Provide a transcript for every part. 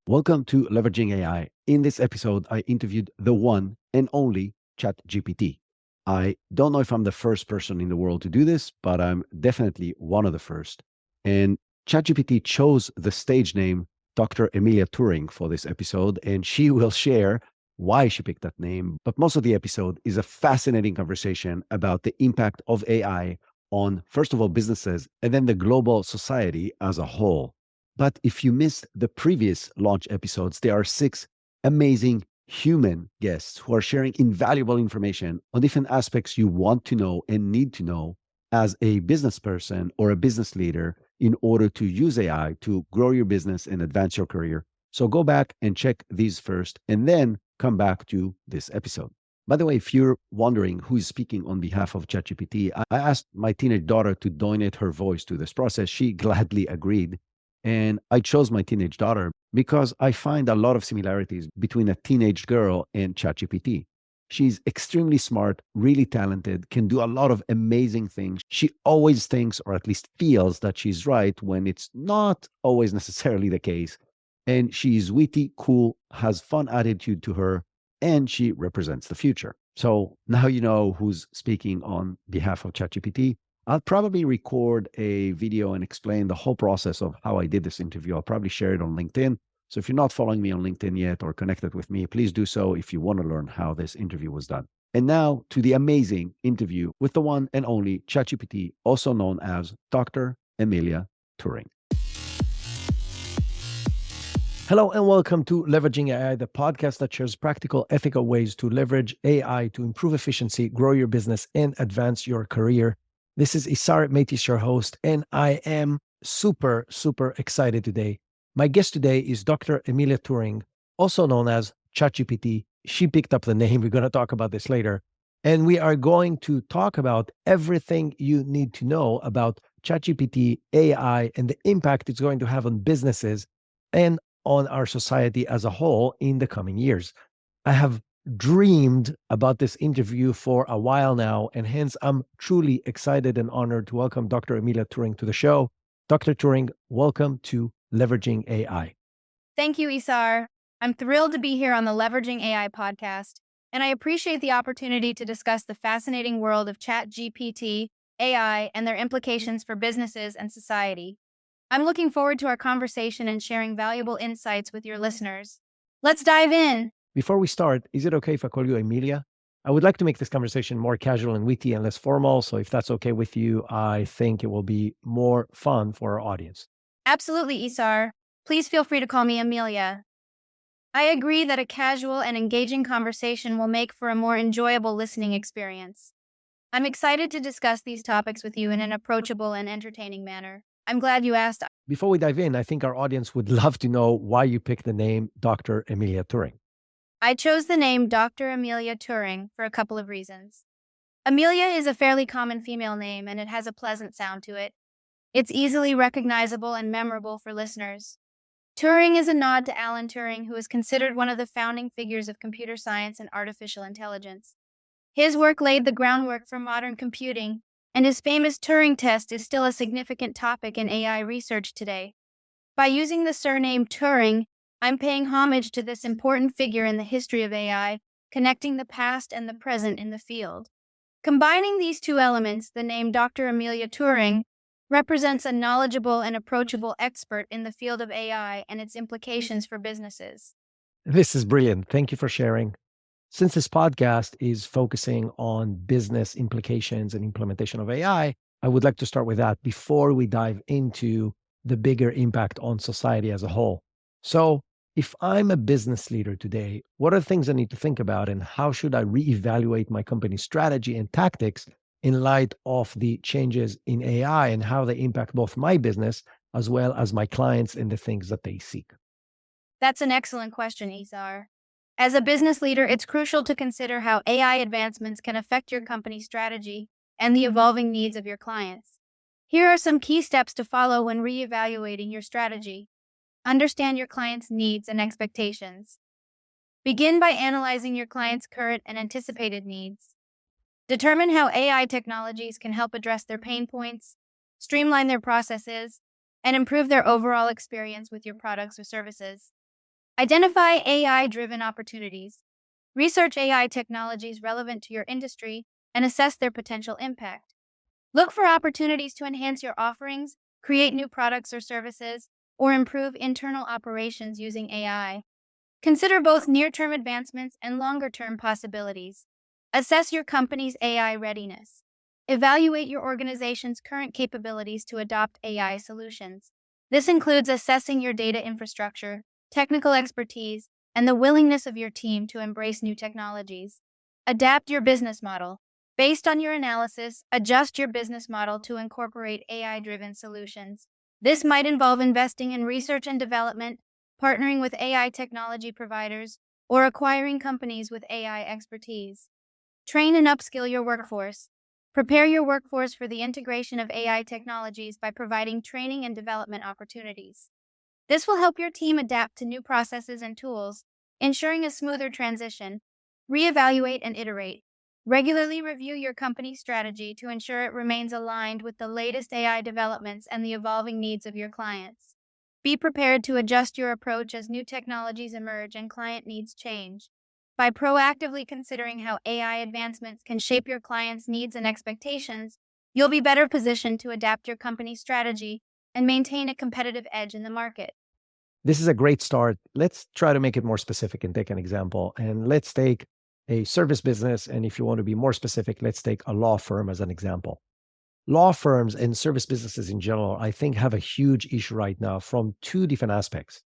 Welcome to Leveraging AI. In this episode, I interviewed the one and only ChatGPT. I don't know if I'm the first person in the world to do this, but I'm definitely one of the first. And ChatGPT chose the stage name Dr. Emilia Turing for this episode, and she will share why she picked that name. But most of the episode is a fascinating conversation about the impact of AI on, first of all, businesses and then the global society as a whole. But if you missed the previous launch episodes, there are 6 amazing human guests who are sharing invaluable information on different aspects you want to know and need to know as a business person or a business leader in order to use AI to grow your business and advance your career. So go back and check these first and then come back to this episode. By the way, if you're wondering who is speaking on behalf of ChatGPT, I asked my teenage daughter to donate her voice to this process. She gladly agreed. And I chose my teenage daughter because I find a lot of similarities between a teenage girl and ChatGPT. She's extremely smart, really talented, can do a lot of amazing things. She always thinks, or at least feels, that she's right when it's not always necessarily the case. And she's witty, cool, has fun attitude to her, and she represents the future. So now you know who's speaking on behalf of ChatGPT. I'll probably record a video and explain the whole process of how I did this interview. I'll probably share it on LinkedIn. So if you're not following me on LinkedIn yet or connected with me, please do so if you want to learn how this interview was done. And now to the amazing interview with the one and only ChatGPT, also known as Dr. Emilia Turing. Hello and welcome to Leveraging AI, the podcast that shares practical, ethical ways to leverage AI to improve efficiency, grow your business, and advance your career. This is Isar Meitis, your host, and I am super, super excited today. My guest today is Dr. Emilia Turing, also known as ChatGPT. She picked up the name. We're going to talk about this later. And we are going to talk about everything you need to know about ChatGPT AI and the impact it's going to have on businesses and on our society as a whole in the coming years. I have dreamed about this interview for a while now, and hence I'm truly excited and honored to welcome Dr. Emilia Turing to the show. Dr. Turing, welcome to Leveraging AI. Thank you, Isar. I'm thrilled to be here on the Leveraging AI podcast, and I appreciate the opportunity to discuss the fascinating world of ChatGPT, AI, and their implications for businesses and society. I'm looking forward to our conversation and sharing valuable insights with your listeners. Let's dive in. Before we start, is it okay if I call you Emilia? I would like to make this conversation more casual and witty and less formal. So if that's okay with you, I think it will be more fun for our audience. Absolutely, Isar. Please feel free to call me Amelia. I agree that a casual and engaging conversation will make for a more enjoyable listening experience. I'm excited to discuss these topics with you in an approachable and entertaining manner. I'm glad you asked. Before we dive in, I think our audience would love to know why you picked the name Dr. Emilia Turing. I chose the name Dr. Amelia Turing for a couple of reasons. Amelia is a fairly common female name and it has a pleasant sound to it. It's easily recognizable and memorable for listeners. Turing is a nod to Alan Turing, who is considered one of the founding figures of computer science and artificial intelligence. His work laid the groundwork for modern computing, and his famous Turing test is still a significant topic in AI research today. By using the surname Turing, I'm paying homage to this important figure in the history of AI, connecting the past and the present in the field. Combining these two elements, the name Dr. Amelia Turing represents a knowledgeable and approachable expert in the field of AI and its implications for businesses. This is brilliant. Thank you for sharing. Since this podcast is focusing on business implications and implementation of I would like to start with that before we dive into the bigger impact on society as a whole. So, if I'm a business leader today, what are the things I need to think about and how should I reevaluate my company's strategy and tactics in light of the changes in AI and how they impact both my business as well as my clients and the things that they seek? That's an excellent question, Izar. As a business leader, it's crucial to consider how AI advancements can affect your company's strategy and the evolving needs of your clients. Here are some key steps to follow when reevaluating your strategy. Understand your clients' needs and expectations. Begin by analyzing your clients' current and anticipated needs. Determine how AI technologies can help address their pain points, streamline their processes, and improve their overall experience with your products or services. Identify AI-driven opportunities. Research AI technologies relevant to your industry and assess their potential impact. Look for opportunities to enhance your offerings, create new products or services, or improve internal operations using AI. Consider both near-term advancements and longer-term possibilities. Assess your company's AI readiness. Evaluate your organization's current capabilities to adopt AI solutions. This includes assessing your data infrastructure, technical expertise, and the willingness of your team to embrace new technologies. Adapt your business model. Based on your analysis, adjust your business model to incorporate AI-driven solutions. This might involve investing in research and development, partnering with AI technology providers, or acquiring companies with AI expertise. Train and upskill your workforce. Prepare your workforce for the integration of AI technologies by providing training and development opportunities. This will help your team adapt to new processes and tools, ensuring a smoother transition. Reevaluate and iterate. Regularly review your company's strategy to ensure it remains aligned with the latest AI developments and the evolving needs of your clients. Be prepared to adjust your approach as new technologies emerge and client needs change. By proactively considering how AI advancements can shape your clients' needs and expectations, you'll be better positioned to adapt your company's strategy and maintain a competitive edge in the market. This is a great start. Let's try to make it more specific and take an example. And let's take a service business. And if you want to be more specific, let's take a law firm as an example. Law firms and service businesses in general, I think, have a huge issue right now from two different aspects.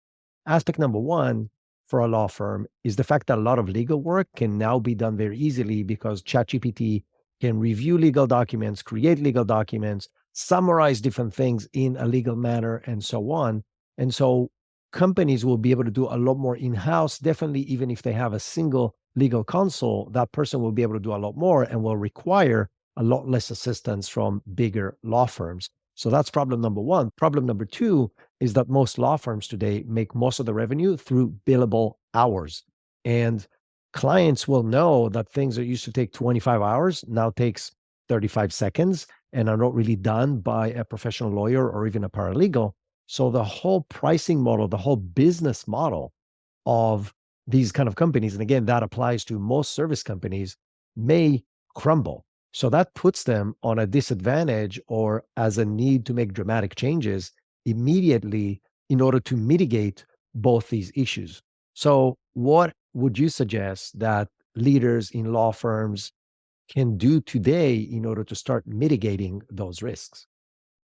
Aspect number one for a law firm is the fact that a lot of legal work can now be done very easily because ChatGPT can review legal documents, create legal documents, summarize different things in a legal manner, and so on. And so companies will be able to do a lot more in-house. Definitely, even if they have a single legal counsel, that person will be able to do a lot more and will require a lot less assistance from bigger law firms. So that's problem number one. Problem number two is that most law firms today make most of the revenue through billable hours. And clients will know that things that used to take 25 hours now takes 35 seconds and are not really done by a professional lawyer or even a paralegal. So the whole pricing model, the whole business model of these kind of companies, and again, that applies to most service companies, may crumble. So that puts them on a disadvantage or as a need to make dramatic changes immediately in order to mitigate both these issues. So, what would you suggest that leaders in law firms can do today in order to start mitigating those risks?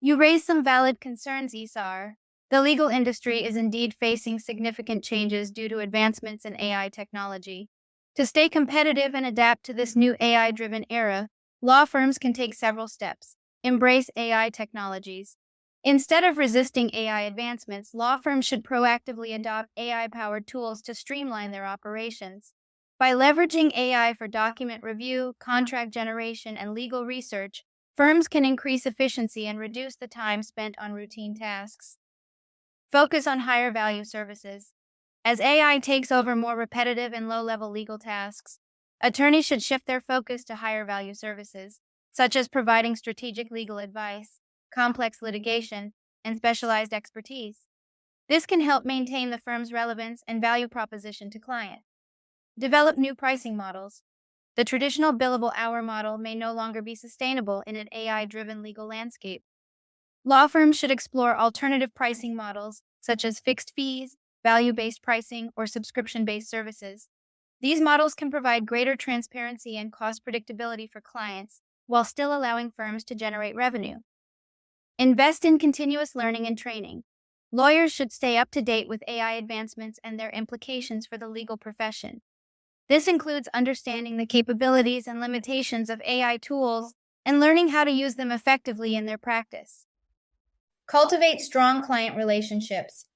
You raise some valid concerns, Isar. The legal industry is indeed facing significant changes due to advancements in AI technology. To stay competitive and adapt to this new AI-driven era, law firms can take several steps. Embrace AI technologies. Instead of resisting AI advancements, law firms should proactively adopt AI-powered tools to streamline their operations. By leveraging AI for document review, contract generation, and legal research, firms can increase efficiency and reduce the time spent on routine tasks. Focus on higher value services. As AI takes over more repetitive and low-level legal tasks, attorneys should shift their focus to higher value services, such as providing strategic legal advice, complex litigation, and specialized expertise. This can help maintain the firm's relevance and value proposition to clients. Develop new pricing models. The traditional billable hour model may no longer be sustainable in an AI-driven legal landscape. Law firms should explore alternative pricing models, such as fixed fees, value-based pricing, or subscription-based services. These models can provide greater transparency and cost predictability for clients, while still allowing firms to generate revenue. Invest in continuous learning and training. Lawyers should stay up to date with AI advancements and their implications for the legal profession. This includes understanding the capabilities and limitations of AI tools and learning how to use them effectively in their practice. Cultivate strong client relationships.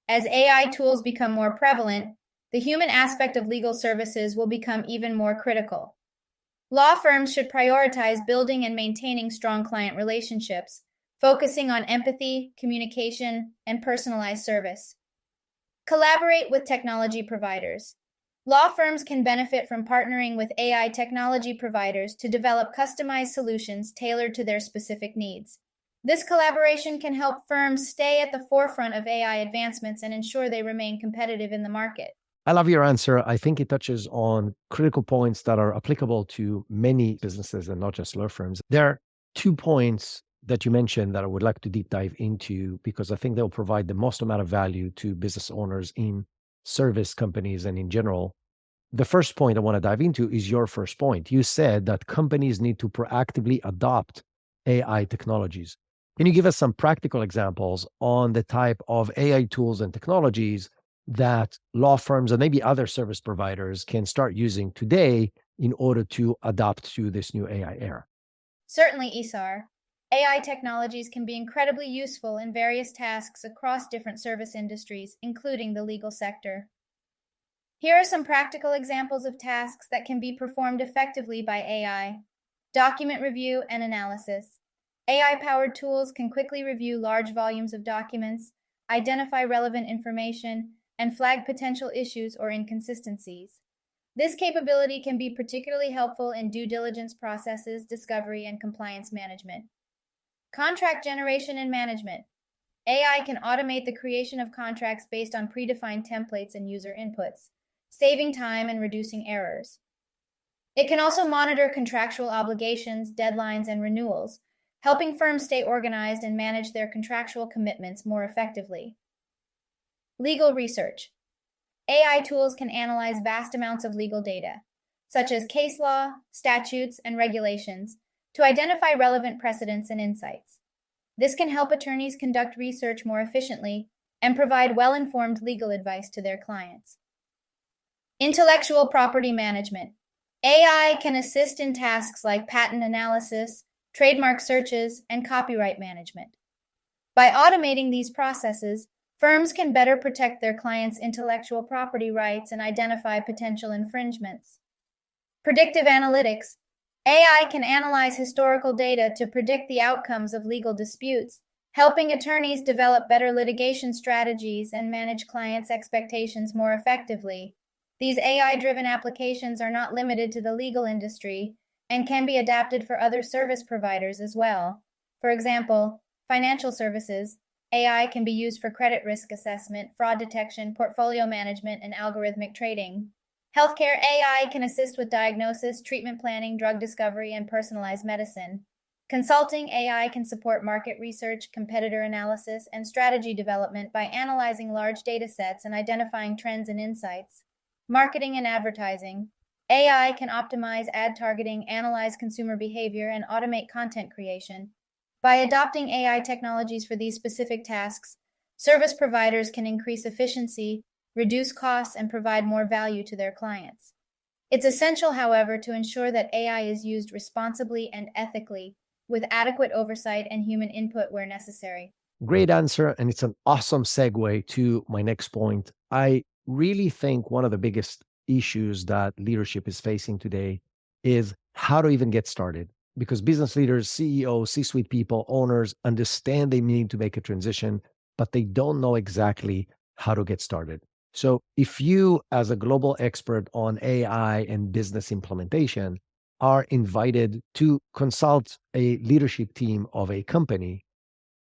As AI tools become more prevalent, the human aspect of legal services will become even more critical. Law firms should prioritize building and maintaining strong client relationships, focusing on empathy, communication, and personalized service. Collaborate with technology providers. Law firms can benefit from partnering with AI technology providers to develop customized solutions tailored to their specific needs. This collaboration can help firms stay at the forefront of AI advancements and ensure they remain competitive in the market. I love your answer. I think it touches on critical points that are applicable to many businesses and not just law firms. There are 2 points that you mentioned that I would like to deep dive into because I think they'll provide the most amount of value to business owners in service companies and in general. The first point I want to dive into is your first point. You said that companies need to proactively adopt AI technologies. Can you give us some practical examples on the type of AI tools and technologies that law firms and maybe other service providers can start using today in order to adapt to this new AI era? Certainly, Isar. AI technologies can be incredibly useful in various tasks across different service industries, including the legal sector. Here are some practical examples of tasks that can be performed effectively by AI. Document review and analysis. AI-powered tools can quickly review large volumes of documents, identify relevant information, and flag potential issues or inconsistencies. This capability can be particularly helpful in due diligence processes, discovery, and compliance management. Contract generation and management. AI can automate the creation of contracts based on predefined templates and user inputs, saving time and reducing errors. It can also monitor contractual obligations, deadlines, and renewals, helping firms stay organized and manage their contractual commitments more effectively. Legal research. AI tools can analyze vast amounts of legal data, such as case law, statutes, and regulations, to identify relevant precedents and insights. This can help attorneys conduct research more efficiently and provide well-informed legal advice to their clients. Intellectual property management. AI can assist in tasks like patent analysis, trademark searches, and copyright management. By automating these processes, firms can better protect their clients' intellectual property rights and identify potential infringements. Predictive analytics. AI can analyze historical data to predict the outcomes of legal disputes, helping attorneys develop better litigation strategies and manage clients' expectations more effectively. These AI-driven applications are not limited to the legal industry and can be adapted for other service providers as well. For example, financial services. AI can be used for credit risk assessment, fraud detection, portfolio management, and algorithmic trading. Healthcare AI can assist with diagnosis, treatment planning, drug discovery, and personalized medicine. Consulting AI can support market research, competitor analysis, and strategy development by analyzing large data sets and identifying trends and insights. Marketing and advertising. AI can optimize ad targeting, analyze consumer behavior, and automate content creation. By adopting AI technologies for these specific tasks, service providers can increase efficiency, reduce costs, and provide more value to their clients. It's essential, however, to ensure that AI is used responsibly and ethically, with adequate oversight and human input where necessary. Great answer. And it's an awesome segue to my next point. I really think one of the biggest issues that leadership is facing today is how to even get started. Because business leaders, CEOs, C suite people, owners understand they need to make a transition, but they don't know exactly how to get started. So, if you, as a global expert on AI and business implementation, are invited to consult a leadership team of a company,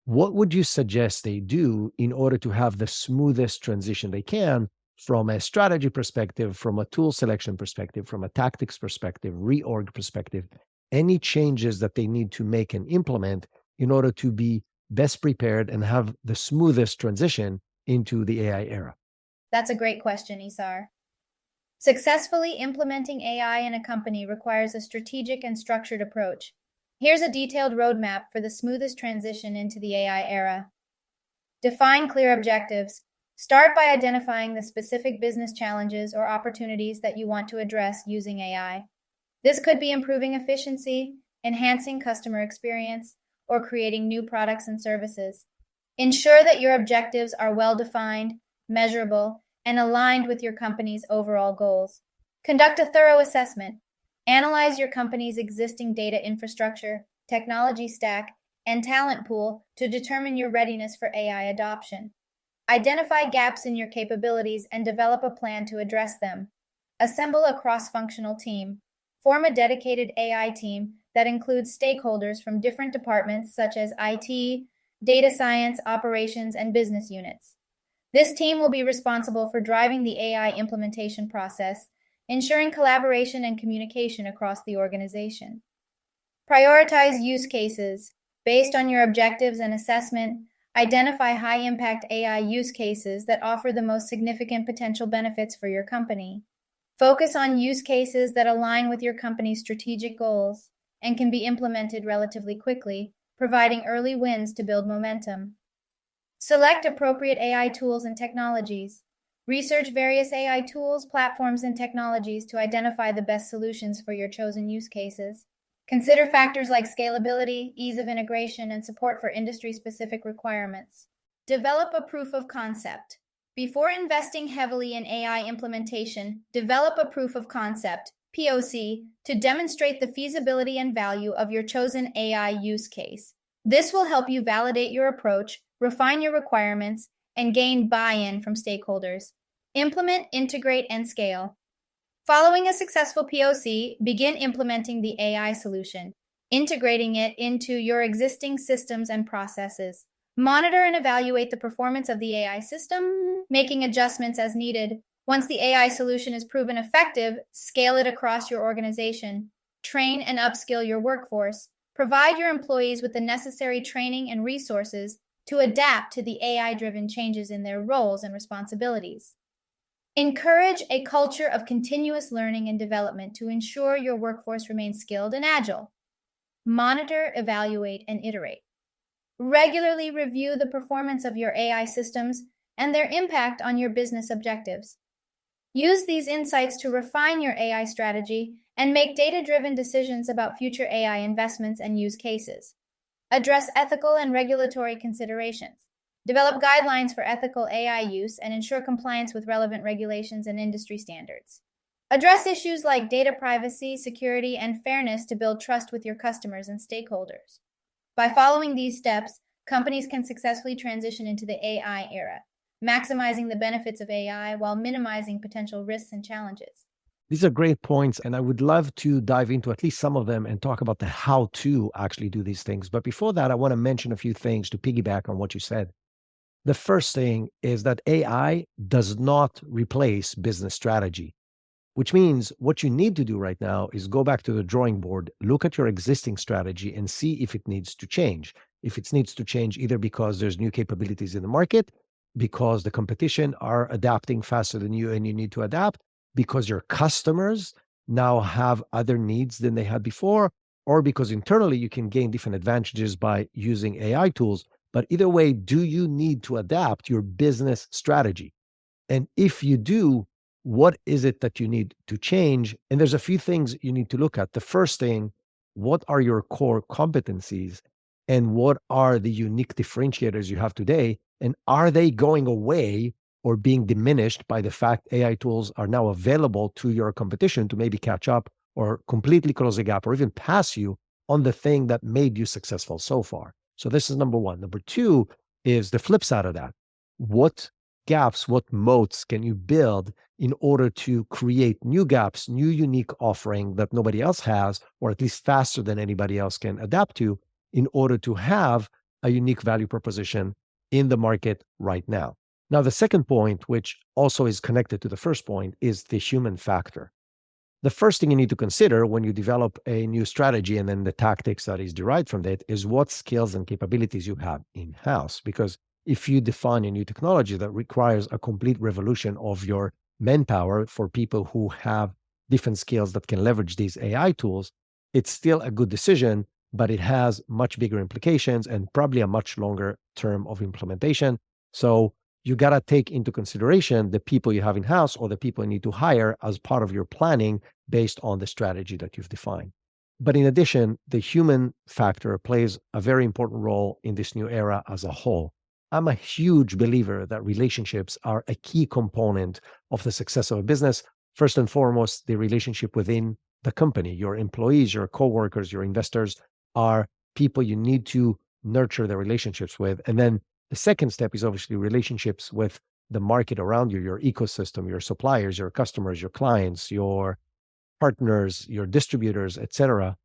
what would you suggest they do in order to have the smoothest transition they can from a strategy perspective, from a tool selection perspective, from a tactics perspective, reorg perspective, any changes that they need to make and implement in order to be best prepared and have the smoothest transition into the AI era? That's a great question, Isar. Successfully implementing AI in a company requires a strategic and structured approach. Here's a detailed roadmap for the smoothest transition into the AI era. Define clear objectives. Start by identifying the specific business challenges or opportunities that you want to address using AI. This could be improving efficiency, enhancing customer experience, or creating new products and services. Ensure that your objectives are well-defined, measurable, and aligned with your company's overall goals. Conduct a thorough assessment. Analyze your company's existing data infrastructure, technology stack, and talent pool to determine your readiness for AI adoption. Identify gaps in your capabilities and develop a plan to address them. Assemble a cross-functional team. Form a dedicated AI team that includes stakeholders from different departments such as IT, data science, operations, and business units. This team will be responsible for driving the AI implementation process, ensuring collaboration and communication across the organization. Prioritize use cases. Based on your objectives and assessment, identify high-impact AI use cases that offer the most significant potential benefits for your company. Focus on use cases that align with your company's strategic goals and can be implemented relatively quickly, providing early wins to build momentum. Select appropriate AI tools and technologies. Research various AI tools, platforms, and technologies to identify the best solutions for your chosen use cases. Consider factors like scalability, ease of integration, and support for industry-specific requirements. Develop a proof of concept. Before investing heavily in AI implementation, develop a proof of concept, POC, to demonstrate the feasibility and value of your chosen AI use case. This will help you validate your approach, refine your requirements, and gain buy-in from stakeholders. Implement, integrate, and scale. Following a successful POC, begin implementing the AI solution, integrating it into your existing systems and processes. Monitor and evaluate the performance of the AI system, making adjustments as needed. Once the AI solution is proven effective, scale it across your organization. Train and upskill your workforce. Provide your employees with the necessary training and resources to adapt to the AI-driven changes in their roles and responsibilities. Encourage a culture of continuous learning and development to ensure your workforce remains skilled and agile. Monitor, evaluate, and iterate. Regularly review the performance of your AI systems and their impact on your business objectives. Use these insights to refine your AI strategy and make data-driven decisions about future AI investments and use cases. Address ethical and regulatory considerations. Develop guidelines for ethical AI use and ensure compliance with relevant regulations and industry standards. Address issues like data privacy, security, and fairness to build trust with your customers and stakeholders. By following these steps, companies can successfully transition into the AI era, maximizing the benefits of AI while minimizing potential risks and challenges. These are great points, and I would love to dive into at least some of them and talk about the how to actually do these things. But before that, I want to mention a few things to piggyback on what you said. The first thing is that AI does not replace business strategy, which means what you need to do right now is go back to the drawing board, look at your existing strategy and see if it needs to change. If it needs to change either because there's new capabilities in the market, because the competition are adapting faster than you and you need to adapt, because your customers now have other needs than they had before, or because internally you can gain different advantages by using AI tools. But either way, do you need to adapt your business strategy? And if you do, what is it that you need to change? And there's a few things you need to look at. The first thing, what are your core competencies and what are the unique differentiators you have today? And are they going away or being diminished by the fact AI tools are now available to your competition to maybe catch up or completely close the gap or even pass you on the thing that made you successful so far? So this is number one. Number two is the flip side of that. What gaps, what moats can you build in order to create new gaps, new unique offering that nobody else has, or at least faster than anybody else can adapt to in order to have a unique value proposition in the market right now? Now, the second point, which also is connected to the first point, is the human factor. The first thing you need to consider when you develop a new strategy and then the tactics that is derived from that is what skills and capabilities you have in-house. Because if you define a new technology that requires a complete revolution of your manpower for people who have different skills that can leverage these AI tools, it's still a good decision, but it has much bigger implications and probably a much longer term of implementation. So you got to take into consideration the people you have in-house or the people you need to hire as part of your planning based on the strategy that you've defined. But in addition, the human factor plays a very important role in this new era as a whole. I'm a huge believer that relationships are a key component of the success of a business. First and foremost, the relationship within the company, your employees, your coworkers, your investors are people you need to nurture the relationships with. And then the second step is obviously relationships with the market around you, your ecosystem, your suppliers, your customers, your clients, your partners, your distributors, etc.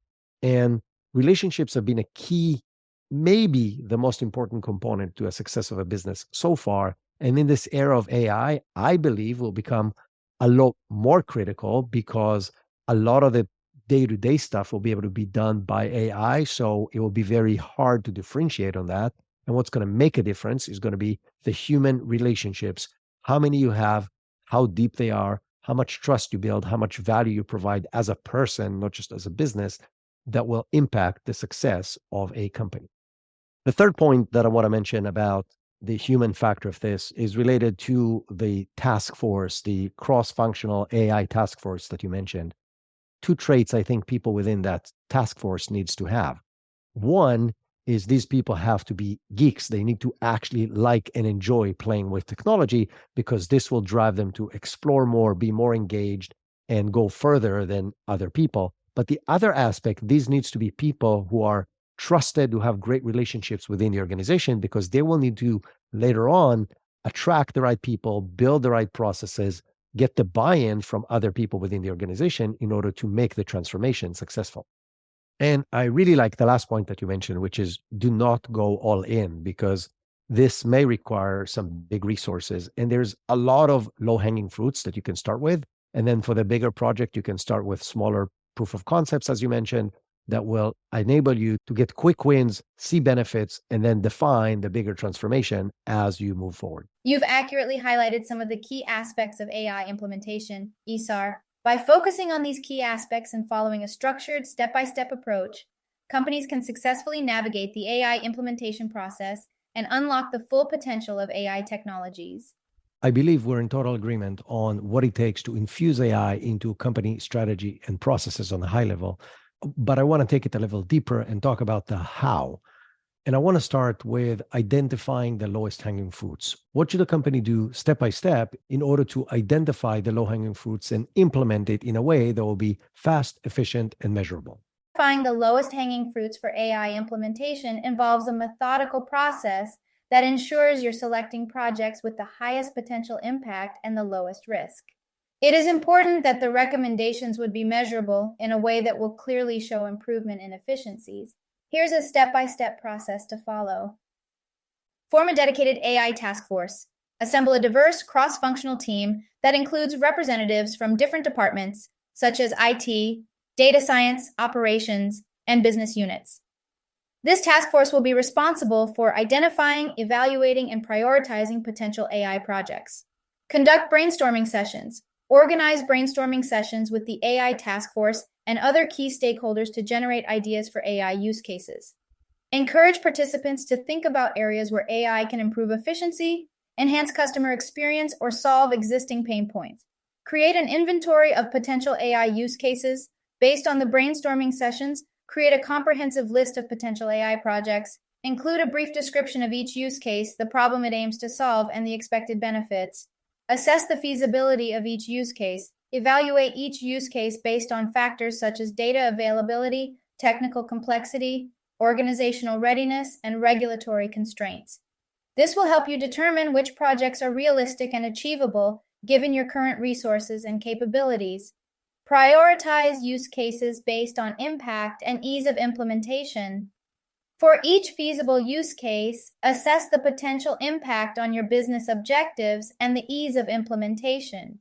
And relationships have been a key, maybe the most important component to a success of a business so far. And in this era of AI, I believe will become a lot more critical because a lot of the day-to-day stuff will be able to be done by AI. So it will be very hard to differentiate on that. And what's going to make a difference is going to be the human relationships, how many you have, how deep they are, how much trust you build, how much value you provide as a person, not just as a business, that will impact the success of a company. The third point that I want to mention about the human factor of this is related to the task force, the cross functional AI task force that you mentioned. Two traits I think people within that task force needs to have. One is these people have to be geeks. They need to actually like and enjoy playing with technology because this will drive them to explore more, be more engaged, and go further than other people. But the other aspect, these needs to be people who are trusted, who have great relationships within the organization because they will need to later on attract the right people, build the right processes, get the buy-in from other people within the organization in order to make the transformation successful. And I really like the last point that you mentioned, which is do not go all in because this may require some big resources. And there's a lot of low hanging fruits that you can start with. And then for the bigger project, you can start with smaller proof of concepts, as you mentioned, that will enable you to get quick wins, see benefits, and then define the bigger transformation as you move forward. You've accurately highlighted some of the key aspects of AI implementation, Isar. By focusing on these key aspects and following a structured, step-by-step approach, companies can successfully navigate the AI implementation process and unlock the full potential of AI technologies. I believe we're in total agreement on what it takes to infuse AI into company strategy and processes on a high level. But I want to take it a level deeper and talk about the how. And I want to start with identifying the lowest hanging fruits. What should a company do step by step in order to identify the low hanging fruits and implement it in a way that will be fast, efficient, and measurable? Identifying the lowest hanging fruits for AI implementation involves a methodical process that ensures you're selecting projects with the highest potential impact and the lowest risk. It is important that the recommendations would be measurable in a way that will clearly show improvement in efficiencies. Here's a step-by-step process to follow. Form a dedicated AI task force. Assemble a diverse, cross-functional team that includes representatives from different departments, such as IT, data science, operations, and business units. This task force will be responsible for identifying, evaluating, and prioritizing potential AI projects. Conduct brainstorming sessions. Organize brainstorming sessions with the AI task force and other key stakeholders to generate ideas for AI use cases. Encourage participants to think about areas where AI can improve efficiency, enhance customer experience, or solve existing pain points. Create an inventory of potential AI use cases. Based on the brainstorming sessions, create a comprehensive list of potential AI projects. Include a brief description of each use case, the problem it aims to solve, and the expected benefits. Assess the feasibility of each use case. Evaluate each use case based on factors such as data availability, technical complexity, organizational readiness, and regulatory constraints. This will help you determine which projects are realistic and achievable given your current resources and capabilities. Prioritize use cases based on impact and ease of implementation. For each feasible use case, assess the potential impact on your business objectives and the ease of implementation.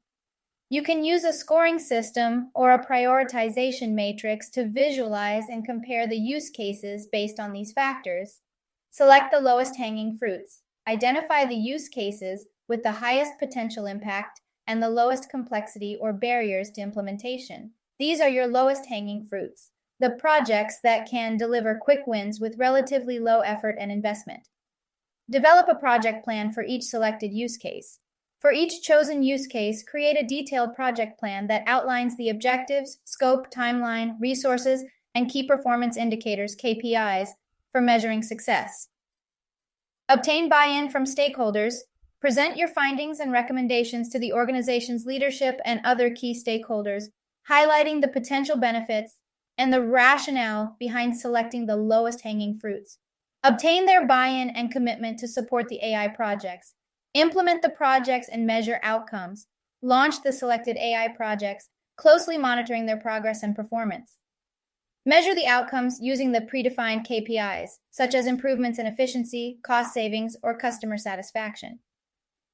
You can use a scoring system or a prioritization matrix to visualize and compare the use cases based on these factors. Select the lowest hanging fruits. Identify the use cases with the highest potential impact and the lowest complexity or barriers to implementation. These are your lowest hanging fruits, the projects that can deliver quick wins with relatively low effort and investment. Develop a project plan for each selected use case. For each chosen use case, create a detailed project plan that outlines the objectives, scope, timeline, resources, and key performance indicators, KPIs, for measuring success. Obtain buy-in from stakeholders. Present your findings and recommendations to the organization's leadership and other key stakeholders, highlighting the potential benefits and the rationale behind selecting the lowest hanging fruits. Obtain their buy-in and commitment to support the AI projects. Implement the projects and measure outcomes. Launch the selected AI projects, closely monitoring their progress and performance. Measure the outcomes using the predefined KPIs, such as improvements in efficiency, cost savings, or customer satisfaction.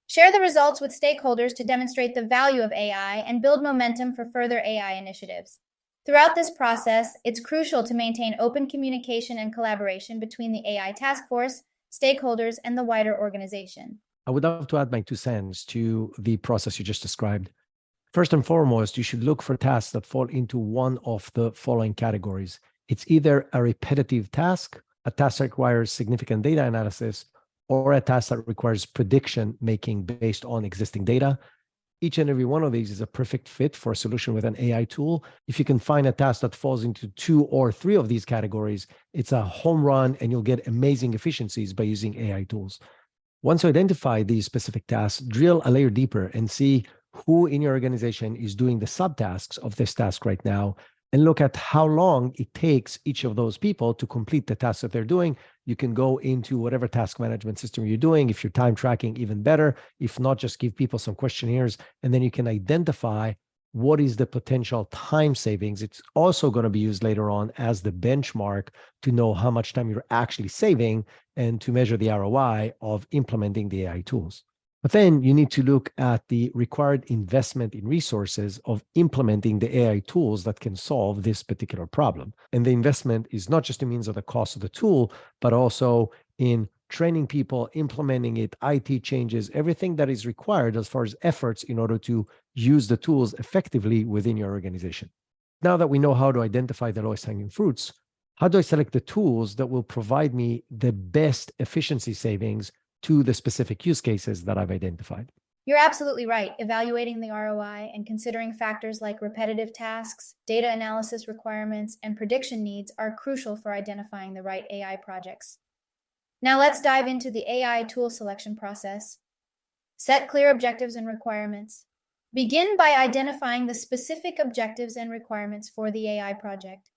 Share the results with stakeholders to demonstrate the value of AI and build momentum for further AI initiatives. Throughout this process, it's crucial to maintain open communication and collaboration between the AI task force, stakeholders, and the wider organization. I would love to add my 2 cents to the process you just described. First and foremost, you should look for tasks that fall into one of the following categories. It's either a repetitive task, a task that requires significant data analysis, or a task that requires prediction making based on existing data. Each and every one of these is a perfect fit for a solution with an AI tool. If you can find a task that falls into 2 or 3 of these categories, it's a home run and you'll get amazing efficiencies by using AI tools. Once you identify these specific tasks, drill a layer deeper and see who in your organization is doing the subtasks of this task right now, and look at how long it takes each of those people to complete the tasks that they're doing. You can go into whatever task management system you're doing. If you're time tracking, even better. If not, just give people some questionnaires, and then you can identify what is the potential time savings. It's also going to be used later on as the benchmark to know how much time you're actually saving and to measure the ROI of implementing the AI tools. But then you need to look at the required investment in resources of implementing the AI tools that can solve this particular problem. And the investment is not just in means of the cost of the tool, but also in training people, implementing it, IT changes, everything that is required as far as efforts in order to use the tools effectively within your organization. Now that we know how to identify the lowest hanging fruits, how do I select the tools that will provide me the best efficiency savings to the specific use cases that I've identified? You're absolutely right. Evaluating the ROI and considering factors like repetitive tasks, data analysis requirements, and prediction needs are crucial for identifying the right AI projects. Now let's dive into the AI tool selection process. Set clear objectives and requirements. Begin by identifying the specific objectives and requirements for the AI project.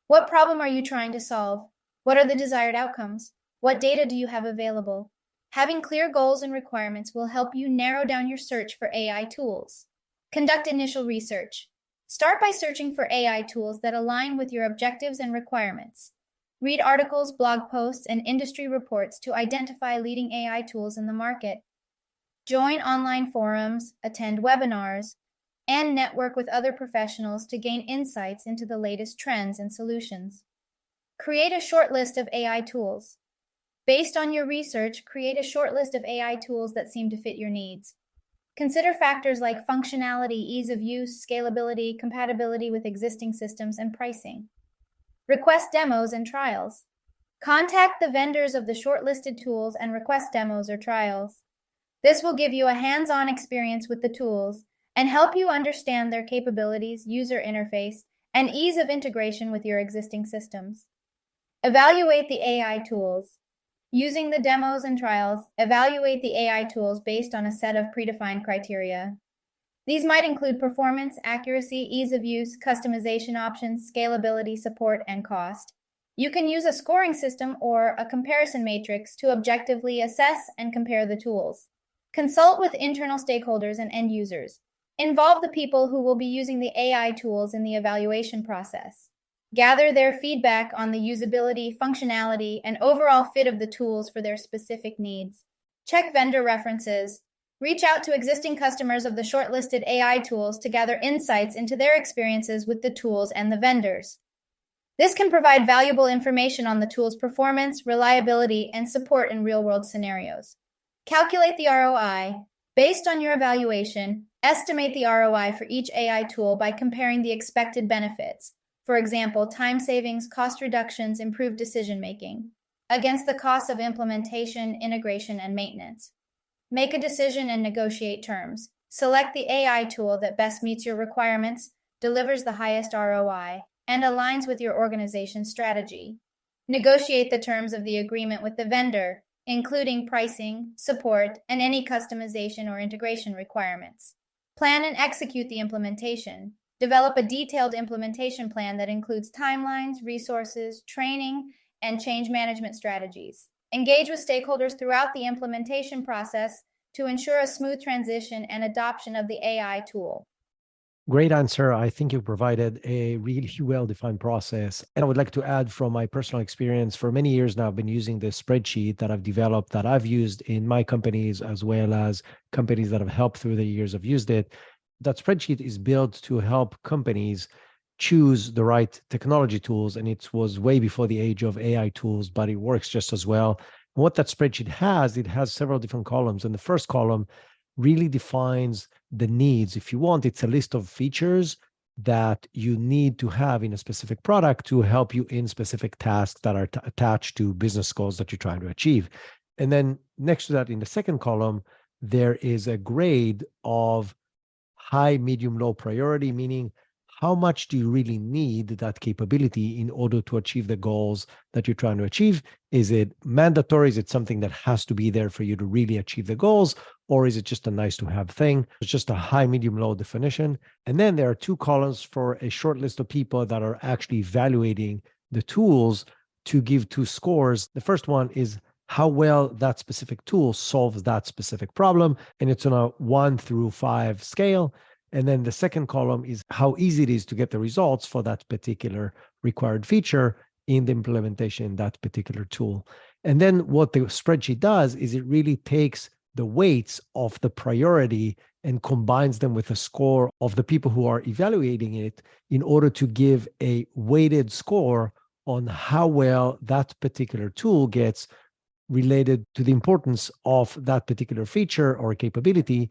What problem are you trying to solve? What are the desired outcomes? What data do you have available? Having clear goals and requirements will help you narrow down your search for AI tools. Conduct initial research. Start by searching for AI tools that align with your objectives and requirements. Read articles, blog posts, and industry reports to identify leading AI tools in the market. Join online forums, attend webinars, and network with other professionals to gain insights into the latest trends and solutions. Create a short list of AI tools. Based on your research, create a short list of AI tools that seem to fit your needs. Consider factors like functionality, ease of use, scalability, compatibility with existing systems, and pricing. Request demos and trials. Contact the vendors of the shortlisted tools and request demos or trials. This will give you a hands-on experience with the tools and help you understand their capabilities, user interface, and ease of integration with your existing systems. Evaluate the AI tools. Using the demos and trials, evaluate the AI tools based on a set of predefined criteria. These might include performance, accuracy, ease of use, customization options, scalability, support, and cost. You can use a scoring system or a comparison matrix to objectively assess and compare the tools. Consult with internal stakeholders and end users. Involve the people who will be using the AI tools in the evaluation process. Gather their feedback on the usability, functionality, and overall fit of the tools for their specific needs. Check vendor references. Reach out to existing customers of the shortlisted AI tools to gather insights into their experiences with the tools and the vendors. This can provide valuable information on the tool's performance, reliability, and support in real-world scenarios. Calculate the ROI. Based on your evaluation, estimate the ROI for each AI tool by comparing the expected benefits. For example, time savings, cost reductions, improved decision-making, against the costs of implementation, integration, and maintenance. Make a decision and negotiate terms. Select the AI tool that best meets your requirements, delivers the highest ROI, and aligns with your organization's strategy. Negotiate the terms of the agreement with the vendor, including pricing, support, and any customization or integration requirements. Plan and execute the implementation. Develop a detailed implementation plan that includes timelines, resources, training, and change management strategies. Engage with stakeholders throughout the implementation process to ensure a smooth transition and adoption of the AI tool. Great answer. I think you provided a really well-defined process. And I would like to add from my personal experience, for many years now, I've been using this spreadsheet that I've developed that I've used in my companies as well as companies that have helped through the years I've used it. That spreadsheet is built to help companies choose the right technology tools. And it was way before the age of AI tools, but it works just as well. And what that spreadsheet has, it has several different columns. And the first column really defines the needs. If you want, it's a list of features that you need to have in a specific product to help you in specific tasks that are attached to business goals that you're trying to achieve. And then next to that, in the second column, there is a grade of high, medium, low priority, meaning how much do you really need that capability in order to achieve the goals that you're trying to achieve? Is it mandatory? Is it something that has to be there for you to really achieve the goals? Or is it just a nice to have thing? It's just a high, medium, low definition. And then there are two columns for a short list of people that are actually evaluating the tools to give two scores. The first one is how well that specific tool solves that specific problem. And it's on a 1 through 5 scale. And then the second column is how easy it is to get the results for that particular required feature in the implementation in that particular tool. And then what the spreadsheet does is it really takes the weights of the priority and combines them with a score of the people who are evaluating it in order to give a weighted score on how well that particular tool gets related to the importance of that particular feature or capability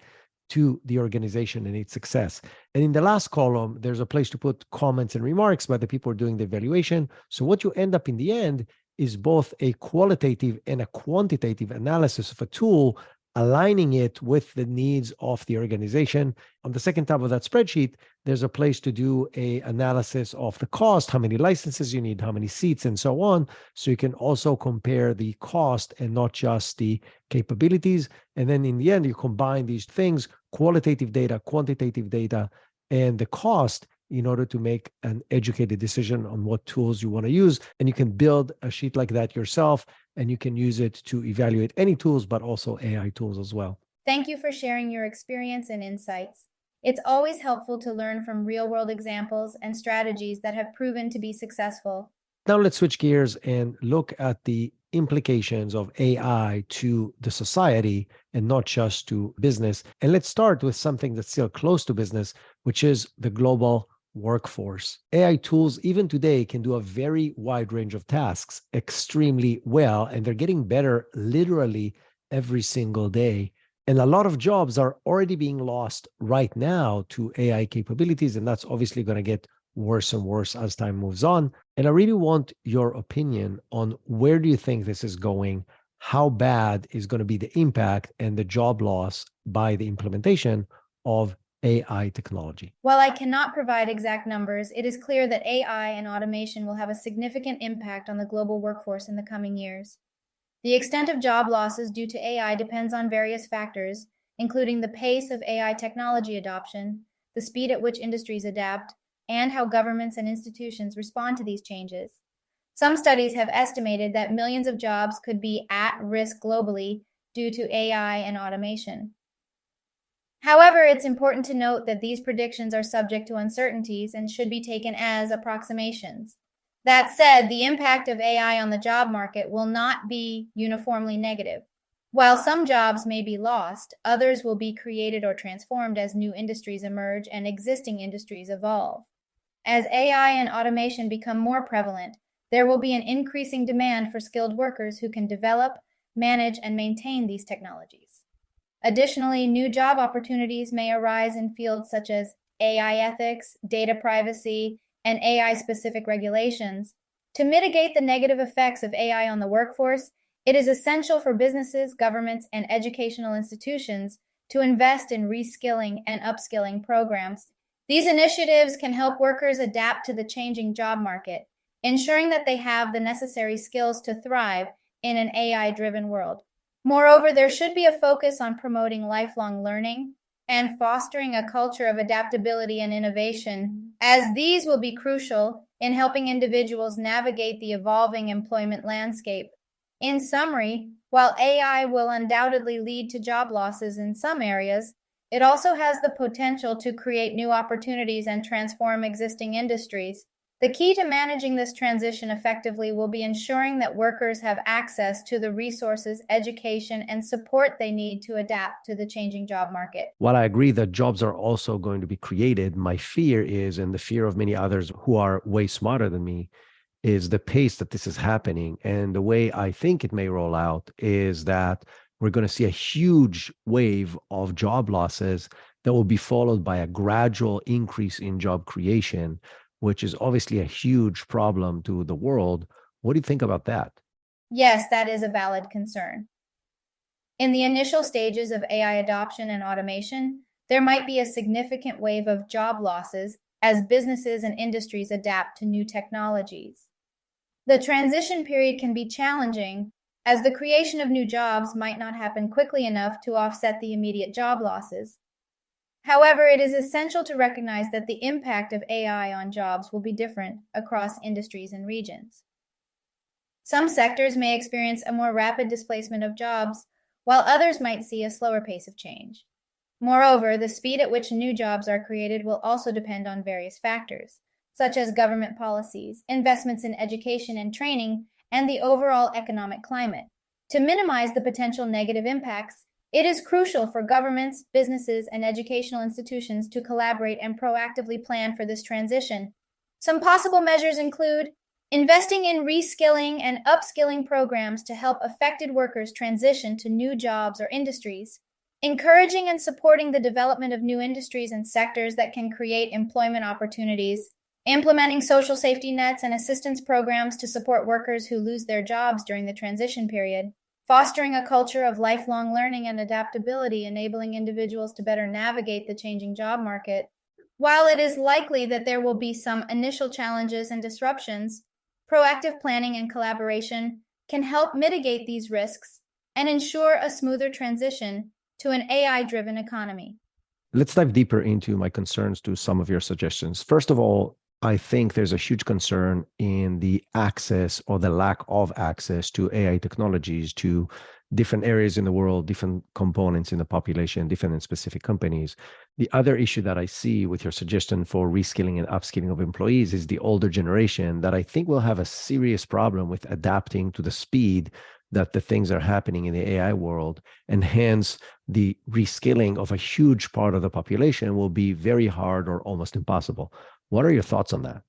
to the organization and its success. And in the last column, there's a place to put comments and remarks by the people doing the evaluation. So what you end up in the end is both a qualitative and a quantitative analysis of a tool, aligning it with the needs of the organization. On the second tab of that spreadsheet, there's a place to do a analysis of the cost, how many licenses you need, how many seats, and so on. So you can also compare the cost and not just the capabilities. And then in the end, you combine these things, qualitative data, quantitative data, and the cost in order to make an educated decision on what tools you want to use. And you can build a sheet like that yourself, and you can use it to evaluate any tools, but also AI tools as well. Thank you for sharing your experience and insights. It's always helpful to learn from real-world examples and strategies that have proven to be successful. Now let's switch gears and look at the implications of AI to the society and not just to business. And let's start with something that's still close to business, which is the global workforce. AI tools, even today, can do a very wide range of tasks extremely well, and they're getting better literally every single day. And a lot of jobs are already being lost right now to AI capabilities, and that's obviously going to get worse and worse as time moves on. And I really want your opinion on where do you think this is going? How bad is going to be the impact and the job loss by the implementation of AI technology? While I cannot provide exact numbers, it is clear that AI and automation will have a significant impact on the global workforce in the coming years. The extent of job losses due to AI depends on various factors, including the pace of AI technology adoption, the speed at which industries adapt, and how governments and institutions respond to these changes. Some studies have estimated that millions of jobs could be at risk globally due to AI and automation. However, it's important to note that these predictions are subject to uncertainties and should be taken as approximations. That said, the impact of AI on the job market will not be uniformly negative. While some jobs may be lost, others will be created or transformed as new industries emerge and existing industries evolve. As AI and automation become more prevalent, there will be an increasing demand for skilled workers who can develop, manage, and maintain these technologies. Additionally, new job opportunities may arise in fields such as AI ethics, data privacy, and AI-specific regulations. To mitigate the negative effects of AI on the workforce, it is essential for businesses, governments, and educational institutions to invest in reskilling and upskilling programs. These initiatives can help workers adapt to the changing job market, ensuring that they have the necessary skills to thrive in an AI-driven world. Moreover, there should be a focus on promoting lifelong learning and fostering a culture of adaptability and innovation, as these will be crucial in helping individuals navigate the evolving employment landscape. In summary, while AI will undoubtedly lead to job losses in some areas, It also has the potential to create new opportunities and transform existing industries. The key to managing this transition effectively will be ensuring that workers have access to the resources, education, and support they need to adapt to the changing job market. While I agree that jobs are also going to be created, my fear is, and the fear of many others who are way smarter than me, is the pace that this is happening. And the way I think it may roll out is that we're going to see a huge wave of job losses that will be followed by a gradual increase in job creation, which is obviously a huge problem to the world. What do you think about that? Yes, that is a valid concern. In the initial stages of AI adoption and automation, there might be a significant wave of job losses as businesses and industries adapt to new technologies. The transition period can be challenging, as the creation of new jobs might not happen quickly enough to offset the immediate job losses. However, it is essential to recognize that the impact of AI on jobs will be different across industries and regions. Some sectors may experience a more rapid displacement of jobs, while others might see a slower pace of change. Moreover, the speed at which new jobs are created will also depend on various factors, such as government policies, investments in education and training, and the overall economic climate. To minimize the potential negative impacts, it is crucial for governments, businesses, and educational institutions to collaborate and proactively plan for this transition. Some possible measures include investing in reskilling and upskilling programs to help affected workers transition to new jobs or industries, encouraging and supporting the development of new industries and sectors that can create employment opportunities, implementing social safety nets and assistance programs to support workers who lose their jobs during the transition period, fostering a culture of lifelong learning and adaptability, enabling individuals to better navigate the changing job market. While it is likely that there will be some initial challenges and disruptions, proactive planning and collaboration can help mitigate these risks and ensure a smoother transition to an AI-driven economy. Let's dive deeper into my concerns to some of your suggestions. First of all, I think there's a huge concern in the access or the lack of access to AI technologies to different areas in the world, different components in the population, different and specific companies. The other issue that I see with your suggestion for reskilling and upskilling of employees is the older generation that I think will have a serious problem with adapting to the speed that the things are happening in the AI world. And hence, the reskilling of a huge part of the population will be very hard or almost impossible. What are your thoughts on that?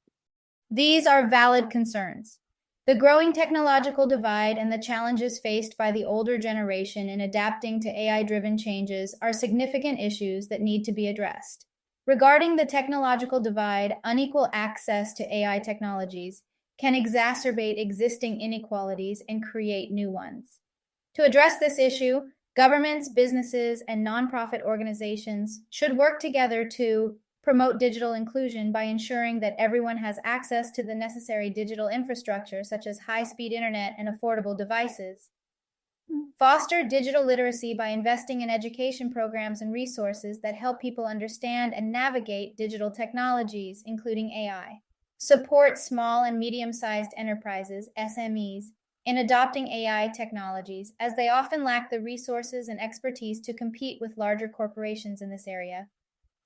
These are valid concerns. The growing technological divide and the challenges faced by the older generation in adapting to AI-driven changes are significant issues that need to be addressed. Regarding the technological divide, unequal access to AI technologies can exacerbate existing inequalities and create new ones. To address this issue, governments, businesses, and nonprofit organizations should work together to promote digital inclusion by ensuring that everyone has access to the necessary digital infrastructure, such as high-speed internet and affordable devices. Foster digital literacy by investing in education programs and resources that help people understand and navigate digital technologies, including AI. Support small and medium-sized enterprises, SMEs, in adopting AI technologies, as they often lack the resources and expertise to compete with larger corporations in this area.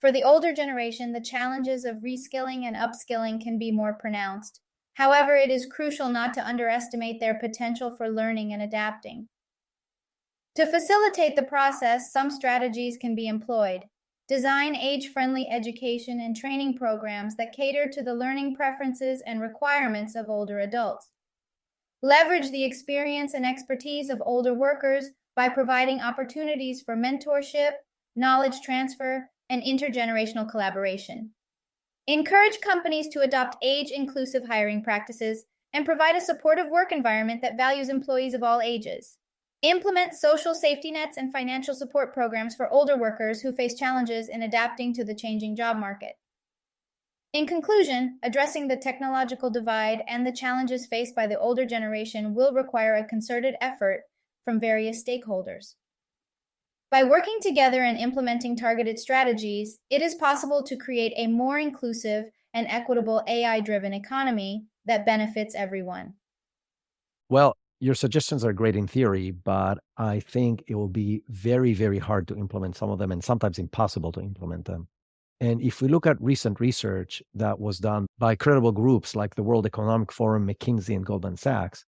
For the older generation, the challenges of reskilling and upskilling can be more pronounced. However, it is crucial not to underestimate their potential for learning and adapting. To facilitate the process, some strategies can be employed. Design age-friendly education and training programs that cater to the learning preferences and requirements of older adults. Leverage the experience and expertise of older workers by providing opportunities for mentorship, knowledge transfer, and intergenerational collaboration. Encourage companies to adopt age-inclusive hiring practices and provide a supportive work environment that values employees of all ages. Implement social safety nets and financial support programs for older workers who face challenges in adapting to the changing job market. In conclusion, addressing the technological divide and the challenges faced by the older generation will require a concerted effort from various stakeholders. By working together and implementing targeted strategies, it is possible to create a more inclusive and equitable AI-driven economy that benefits everyone. Well, Your suggestions are great in theory, but I think it will be very, very hard to implement some of them and sometimes impossible to implement them. And if we look at recent research that was done by credible groups like the World Economic Forum, McKinsey, and Goldman Sachs,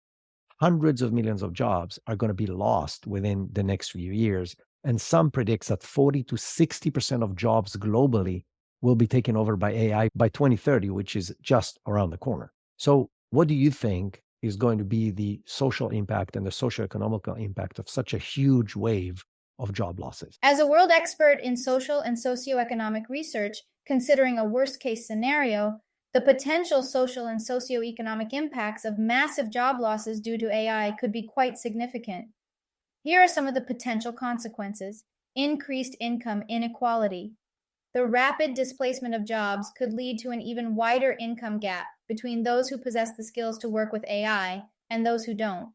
hundreds of millions of jobs are going to be lost within the next few years. And some predicts that 40 to 60% of jobs globally will be taken over by AI by 2030, which is just around the corner. So, what do you think is going to be the social impact and the socioeconomical impact of such a huge wave of job losses? As a world expert in social and socioeconomic research, considering a worst case scenario, the potential social and socioeconomic impacts of massive job losses due to AI could be quite significant. Here are some of the potential consequences. Increased income inequality. The rapid displacement of jobs could lead to an even wider income gap between those who possess the skills to work with AI and those who don't.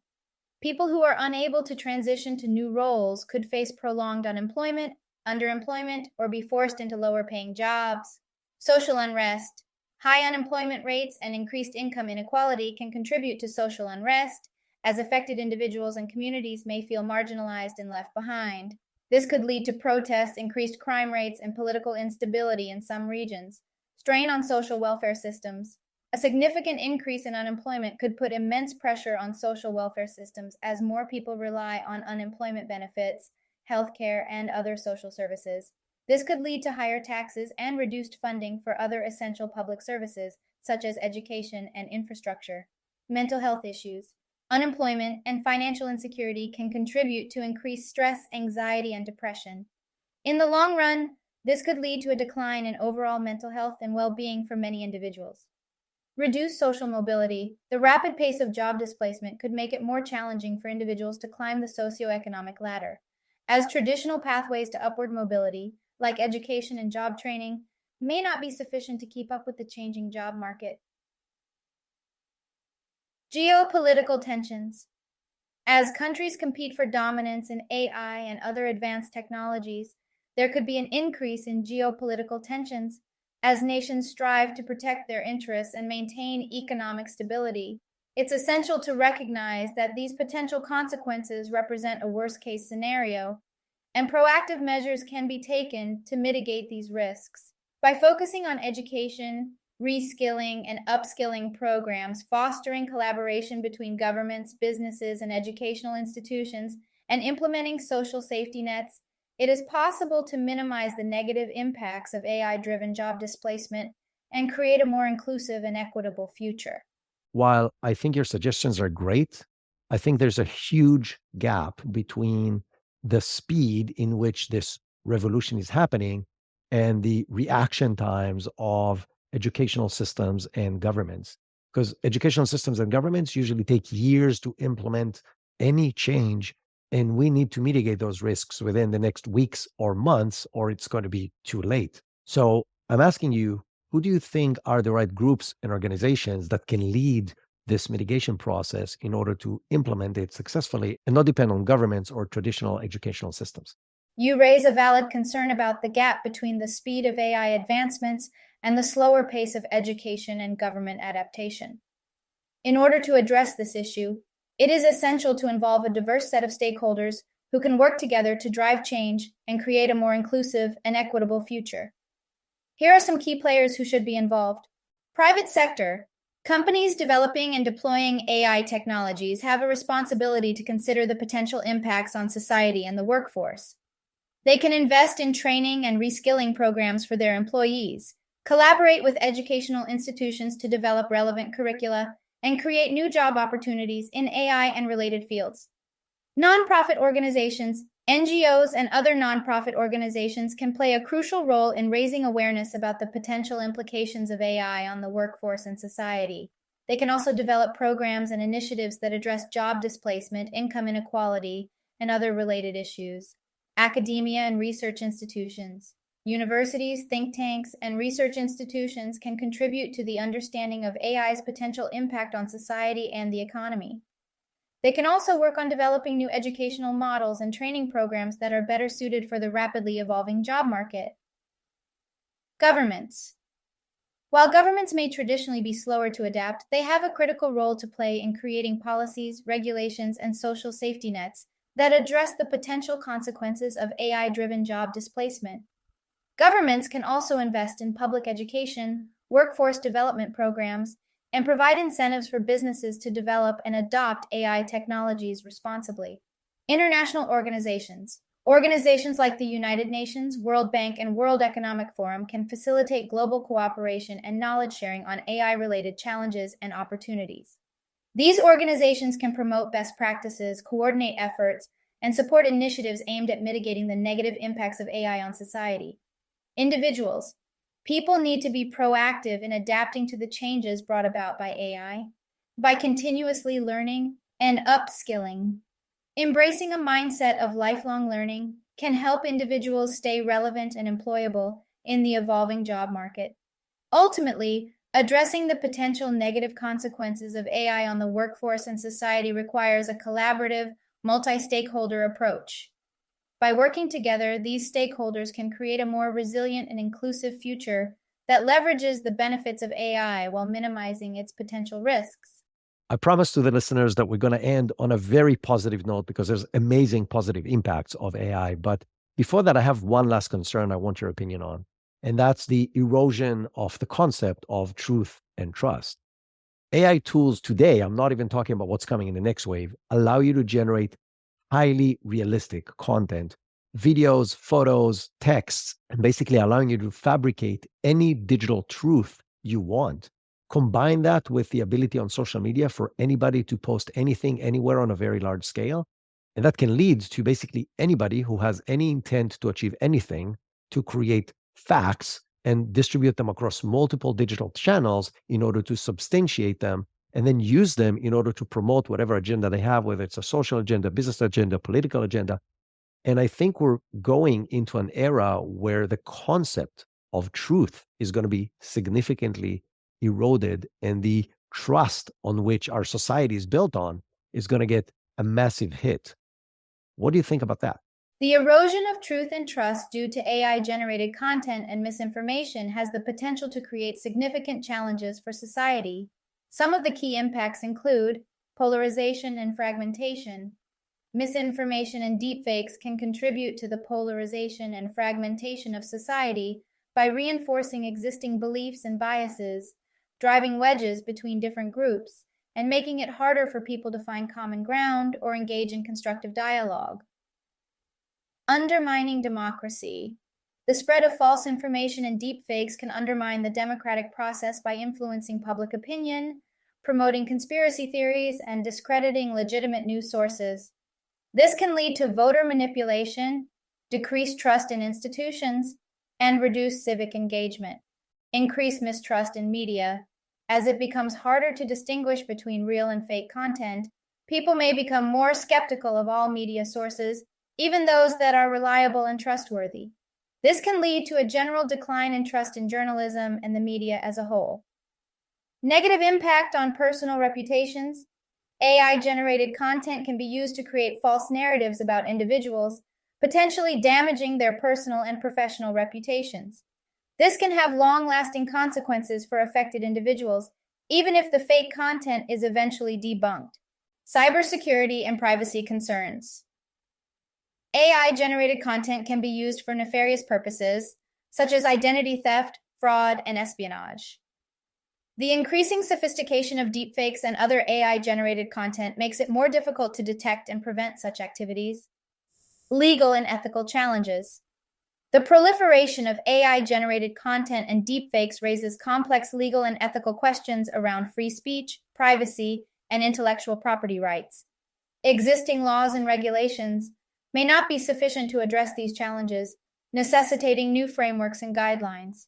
People who are unable to transition to new roles could face prolonged unemployment, underemployment, or be forced into lower paying jobs. Social unrest. High unemployment rates and increased income inequality can contribute to social unrest, as affected individuals and communities may feel marginalized and left behind. This could lead to protests, increased crime rates, and political instability in some regions. Strain on social welfare systems. A significant increase in unemployment could put immense pressure on social welfare systems as more people rely on unemployment benefits, healthcare, and other social services. This could lead to higher taxes and reduced funding for other essential public services, such as education and infrastructure. Mental health issues. Unemployment and financial insecurity can contribute to increased stress, anxiety, and depression. In the long run, this could lead to a decline in overall mental health and well-being for many individuals. Reduced social mobility. The rapid pace of job displacement could make it more challenging for individuals to climb the socioeconomic ladder, as traditional pathways to upward mobility, like education and job training, may not be sufficient to keep up with the changing job market. Geopolitical tensions. As countries compete for dominance in AI and other advanced technologies, there could be an increase in geopolitical tensions as nations strive to protect their interests and maintain economic stability. It's essential to recognize that these potential consequences represent a worst-case scenario, and proactive measures can be taken to mitigate these risks. By focusing on education, reskilling, and upskilling programs, fostering collaboration between governments, businesses, and educational institutions, and implementing social safety nets, it is possible to minimize the negative impacts of AI-driven job displacement and create a more inclusive and equitable future. While I think your suggestions are great, I think there's a huge gap between the speed in which this revolution is happening and the reaction times of educational systems and governments. Because educational systems and governments usually take years to implement any change, and we need to mitigate those risks within the next weeks or months, or it's going to be too late. So I'm asking you, who do you think are the right groups and organizations that can lead this mitigation process in order to implement it successfully and not depend on governments or traditional educational systems? You raise a valid concern about the gap between the speed of AI advancements and the slower pace of education and government adaptation. In order to address this issue, it is essential to involve a diverse set of stakeholders who can work together to drive change and create a more inclusive and equitable future. Here are some key players who should be involved. Private sector. Companies developing and deploying AI technologies have a responsibility to consider the potential impacts on society and the workforce. They can invest in training and reskilling programs for their employees, collaborate with educational institutions to develop relevant curricula, and create new job opportunities in AI and related fields. Nonprofit organizations, NGOs, and other nonprofit organizations can play a crucial role in raising awareness about the potential implications of AI on the workforce and society. They can also develop programs and initiatives that address job displacement, income inequality, and other related issues. Academia and research institutions. Universities, think tanks, and research institutions can contribute to the understanding of AI's potential impact on society and the economy. They can also work on developing new educational models and training programs that are better suited for the rapidly evolving job market. Governments. While governments may traditionally be slower to adapt, they have a critical role to play in creating policies, regulations, and social safety nets that address the potential consequences of AI-driven job displacement. Governments can also invest in public education, workforce development programs, and provide incentives for businesses to develop and adopt AI technologies responsibly. International organizations. Organizations like the United Nations, World Bank, and World Economic Forum can facilitate global cooperation and knowledge sharing on AI-related challenges and opportunities. These organizations can promote best practices, coordinate efforts, and support initiatives aimed at mitigating the negative impacts of AI on society. Individuals. People need to be proactive in adapting to the changes brought about by AI by continuously learning and upskilling. Embracing a mindset of lifelong learning can help individuals stay relevant and employable in the evolving job market. Ultimately, addressing the potential negative consequences of AI on the workforce and society requires a collaborative, multi-stakeholder approach. By working together, these stakeholders can create a more resilient and inclusive future that leverages the benefits of AI while minimizing its potential risks. I promise to the listeners that we're going to end on a very positive note because there's amazing positive impacts of AI. But before that, I have one last concern I want your opinion on, and that's the erosion of the concept of truth and trust. AI tools today, I'm not even talking about what's coming in the next wave, allow you to generate highly realistic content, videos, photos, texts, and basically allowing you to fabricate any digital truth you want. Combine that with the ability on social media for anybody to post anything anywhere on a very large scale. And that can lead to basically anybody who has any intent to achieve anything to create facts and distribute them across multiple digital channels in order to substantiate them and then use them in order to promote whatever agenda they have, whether it's a social agenda, business agenda, political agenda. And I think we're going into an era where the concept of truth is going to be significantly eroded, and the trust on which our society is built on is going to get a massive hit. What do you think about that? The erosion of truth and trust due to AI-generated content and misinformation has the potential to create significant challenges for society. Some of the key impacts include polarization and fragmentation. Misinformation and deepfakes can contribute to the polarization and fragmentation of society by reinforcing existing beliefs and biases, driving wedges between different groups, and making it harder for people to find common ground or engage in constructive dialogue. Undermining democracy. The spread of false information and deepfakes can undermine the democratic process by influencing public opinion, promoting conspiracy theories, and discrediting legitimate news sources. This can lead to voter manipulation, decreased trust in institutions, and reduce civic engagement. Increase mistrust in media. As it becomes harder to distinguish between real and fake content, people may become more skeptical of all media sources, even those that are reliable and trustworthy. This can lead to a general decline in trust in journalism and the media as a whole. Negative impact on personal reputations. AI-generated content can be used to create false narratives about individuals, potentially damaging their personal and professional reputations. This can have long-lasting consequences for affected individuals, even if the fake content is eventually debunked. Cybersecurity and privacy concerns. AI-generated content can be used for nefarious purposes, such as identity theft, fraud, and espionage. The increasing sophistication of deepfakes and other AI-generated content makes it more difficult to detect and prevent such activities. Legal and ethical challenges. The proliferation of AI-generated content and deepfakes raises complex legal and ethical questions around free speech, privacy, and intellectual property rights. Existing laws and regulations may not be sufficient to address these challenges, necessitating new frameworks and guidelines.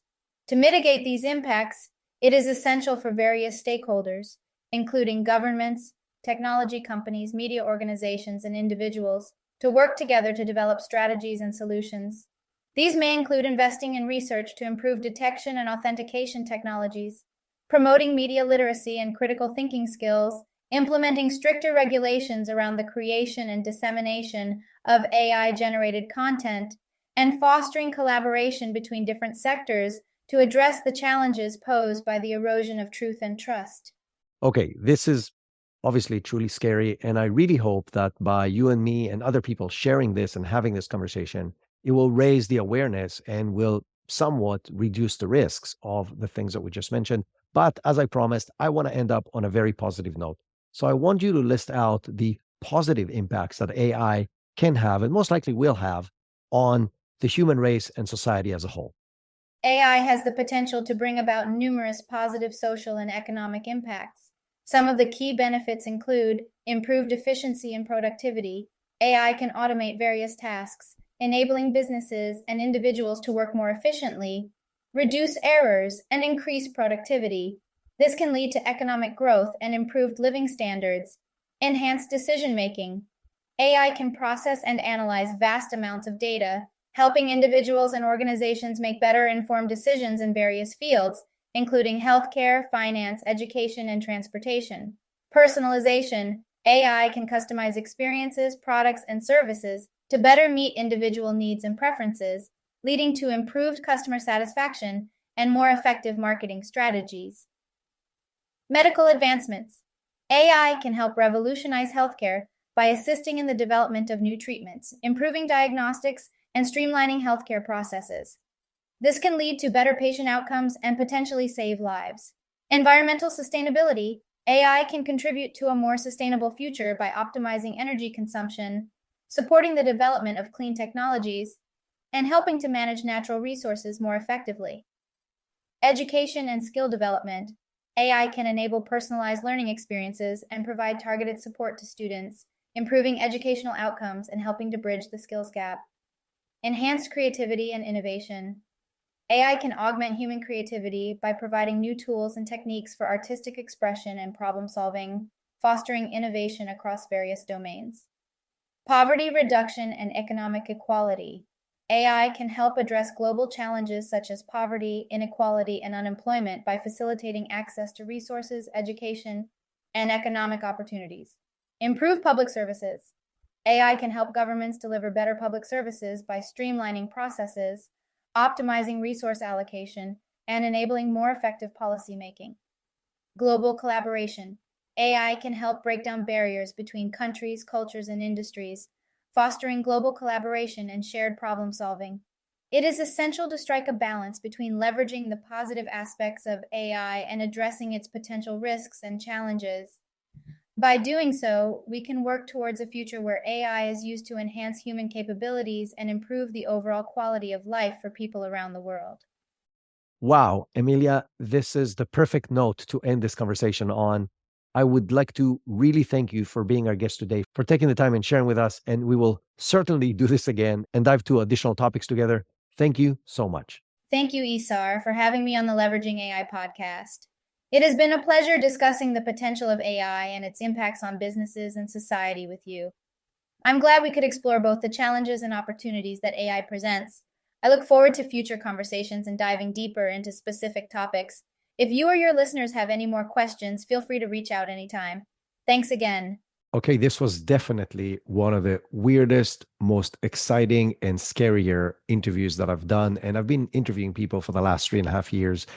To mitigate these impacts, it is essential for various stakeholders, including governments, technology companies, media organizations, and individuals, to work together to develop strategies and solutions. These may include investing in research to improve detection and authentication technologies, promoting media literacy and critical thinking skills, implementing stricter regulations around the creation and dissemination of AI-generated content, and fostering collaboration between different sectors to address the challenges posed by the erosion of truth and trust. Okay, this is obviously truly scary. And I really hope that by you and me and other people sharing this and having this conversation, it will raise the awareness and will somewhat reduce the risks of the things that we just mentioned. But as I promised, I want to end up on a very positive note. So I want you to list out the positive impacts that AI can have and most likely will have on the human race and society as a whole. AI has the potential to bring about numerous positive social and economic impacts. Some of the key benefits include improved efficiency and productivity. AI can automate various tasks, enabling businesses and individuals to work more efficiently, reduce errors, and increase productivity. This can lead to economic growth and improved living standards. Enhanced decision making. AI can process and analyze vast amounts of data, helping individuals and organizations make better informed decisions in various fields, including healthcare, finance, education, and transportation. Personalization. AI can customize experiences, products, and services to better meet individual needs and preferences, leading to improved customer satisfaction and more effective marketing strategies. Medical advancements. AI can help revolutionize healthcare by assisting in the development of new treatments, improving diagnostics, and streamlining healthcare processes. This can lead to better patient outcomes and potentially save lives. Environmental sustainability. AI can contribute to a more sustainable future by optimizing energy consumption, supporting the development of clean technologies, and helping to manage natural resources more effectively. Education and skill development. AI can enable personalized learning experiences and provide targeted support to students, improving educational outcomes and helping to bridge the skills gap. Enhanced creativity and innovation. AI can augment human creativity by providing new tools and techniques for artistic expression and problem solving, fostering innovation across various domains. Poverty reduction and economic equality. AI can help address global challenges such as poverty, inequality, and unemployment by facilitating access to resources, education, and economic opportunities. Improve public services. AI can help governments deliver better public services by streamlining processes, optimizing resource allocation, and enabling more effective policymaking. Global collaboration. AI can help break down barriers between countries, cultures, and industries, fostering global collaboration and shared problem solving. It is essential to strike a balance between leveraging the positive aspects of AI and addressing its potential risks and challenges. By doing so, we can work towards a future where AI is used to enhance human capabilities and improve the overall quality of life for people around the world. Wow, Emilia, this is the perfect note to end this conversation on. I would like to really thank you for being our guest today, for taking the time and sharing with us. And we will certainly do this again and dive to additional topics together. Thank you so much. Thank you, Isar, for having me on the Leveraging AI podcast. It has been a pleasure discussing the potential of AI and its impacts on businesses and society with you. I'm glad we could explore both the challenges and opportunities that AI presents. I look forward to future conversations and diving deeper into specific topics. If you or your listeners have any more questions, feel free to reach out anytime. Thanks again. Okay, this was definitely one of the weirdest, most exciting, and scarier interviews that I've done. And I've been interviewing people for the last 3.5 years.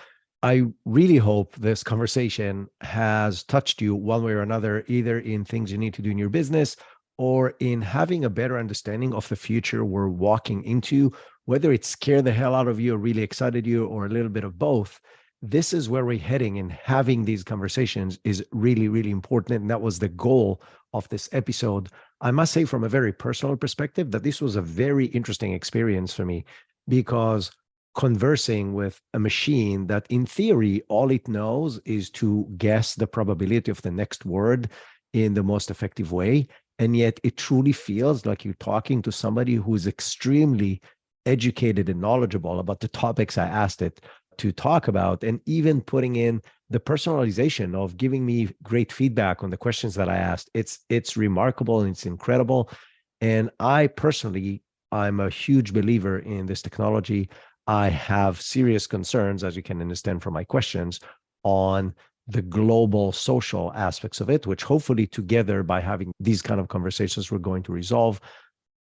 I really hope this conversation has touched you one way or another, either in things you need to do in your business or in having a better understanding of the future we're walking into, whether it scared the hell out of you or really excited you or a little bit of both. This is where we're heading, and having these conversations is really, really important. And that was the goal of this episode. I must say, from a very personal perspective, that this was a very interesting experience for me, because conversing with a machine that in theory, all it knows is to guess the probability of the next word in the most effective way. And yet it truly feels like you're talking to somebody who's extremely educated and knowledgeable about the topics I asked it to talk about, and even putting in the personalization of giving me great feedback on the questions that I asked. It's remarkable and it's incredible. And I personally, I'm a huge believer in this technology. I have serious concerns, as you can understand from my questions, on the global social aspects of it, which hopefully together, by having these kind of conversations, we're going to resolve.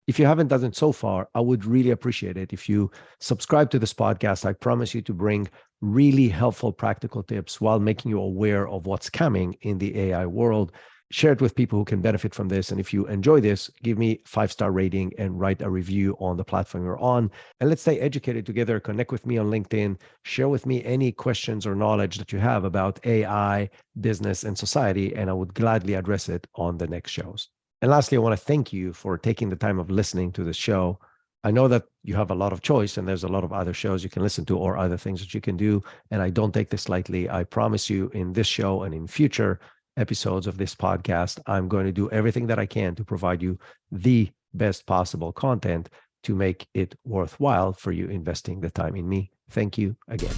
If you haven't done it so far, I would really appreciate it if you subscribe to this podcast. I promise you to bring really helpful practical tips while making you aware of what's coming in the AI world. Share it with people who can benefit from this. And if you enjoy this, give me a 5-star rating and write a review on the platform you're on. And let's stay educated together. Connect with me on LinkedIn. Share with me any questions or knowledge that you have about AI, business, and society. And I would gladly address it on the next shows. And lastly, I want to thank you for taking the time of listening to this show. I know that you have a lot of choice and there's a lot of other shows you can listen to or other things that you can do. And I don't take this lightly. I promise you, in this show and in future episodes of this podcast, I'm going to do everything that I can to provide you the best possible content to make it worthwhile for you investing the time in me. Thank you again.